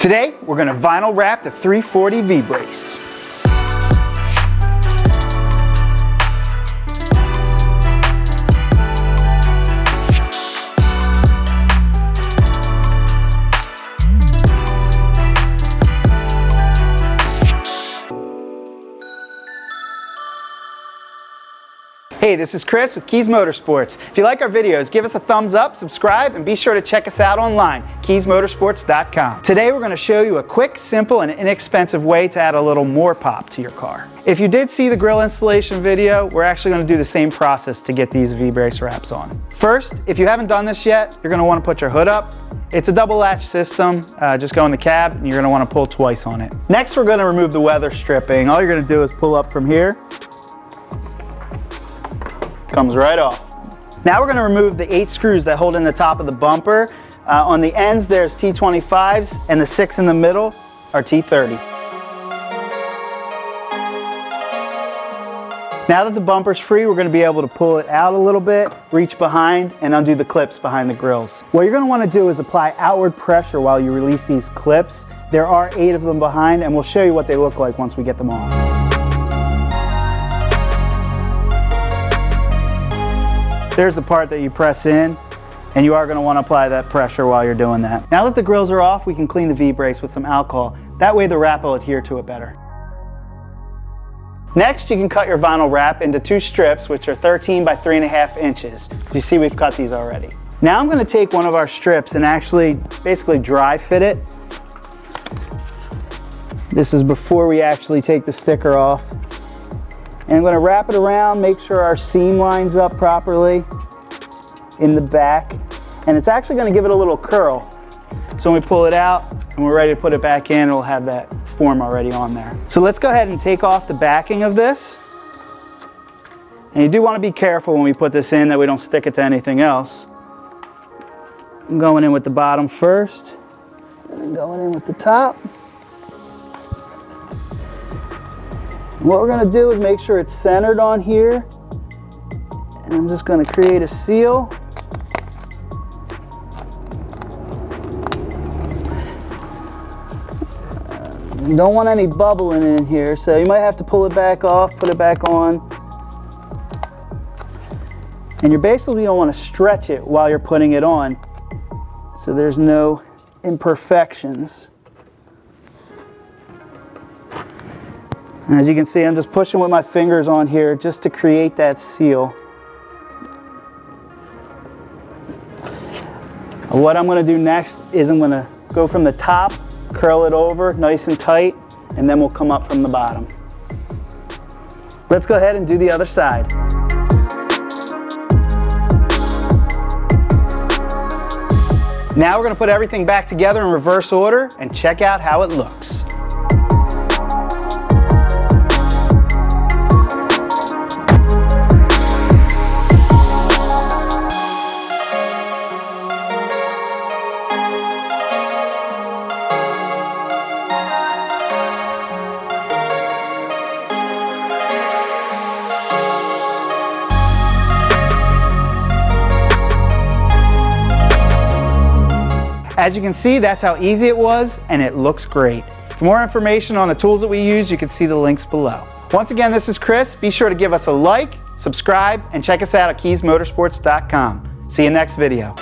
Today, we're going to vinyl wrap the 340 V-brace. Hey, this is Chris with Kies Motorsports. If you like our videos, give us a thumbs up, subscribe, and be sure to check us out online, kiesmotorsports.com. Today we're going to show you a quick, simple, and inexpensive way to add a little more pop to your car. If you did see the grill installation video, we're actually going to do the same process to get these V-brace wraps on. First, if you haven't done this yet, you're going to want to put your hood up. It's a double latch system. Just go in the cab and you're going to want to pull twice on it. Next, we're going to remove the weather stripping. All you're going to do is pull up from here. Comes right off. Now we're going to remove the 8 screws that hold in the top of the bumper. On the ends there's T25s and the 6 in the middle are T30. Now that the bumper's free, we're going to be able to pull it out a little bit, reach behind, and undo the clips behind the grills. What you're going to want to do is apply outward pressure while you release these clips. There are 8 of them behind, and we'll show you what they look like once we get them off. There's the part that you press in, and you are going to want to apply that pressure while you're doing that. Now that the grills are off, we can clean the V-brace with some alcohol. That way the wrap will adhere to it better. Next, you can cut your vinyl wrap into 2 strips, which are 13 by 3.5 inches. You see we've cut these already. Now I'm going to take one of our strips and actually basically dry fit it. This is before we actually take the sticker off. And I'm going to wrap it around, make sure our seam lines up properly in the back. And it's actually going to give it a little curl. So when we pull it out and we're ready to put it back in, it'll have that form already on there. So let's go ahead and take off the backing of this. And you do want to be careful when we put this in that we don't stick it to anything else. I'm going in with the bottom first, and then going in with the top. What we're going to do is make sure it's centered on here, and I'm just going to create a seal. You don't want any bubbling in here, so you might have to pull it back off, put it back on. And you're basically going to want to stretch it while you're putting it on, so there's no imperfections. And as you can see, I'm just pushing with my fingers on here just to create that seal. What I'm going to do next is I'm going to go from the top, curl it over nice and tight, and then we'll come up from the bottom. Let's go ahead and do the other side. Now we're going to put everything back together in reverse order and check out how it looks. As you can see, that's how easy it was, and it looks great. For more information on the tools that we use, you can see the links below. Once again, this is Chris. Be sure to give us a like, subscribe, and check us out at kiesmotorsports.com. See you next video.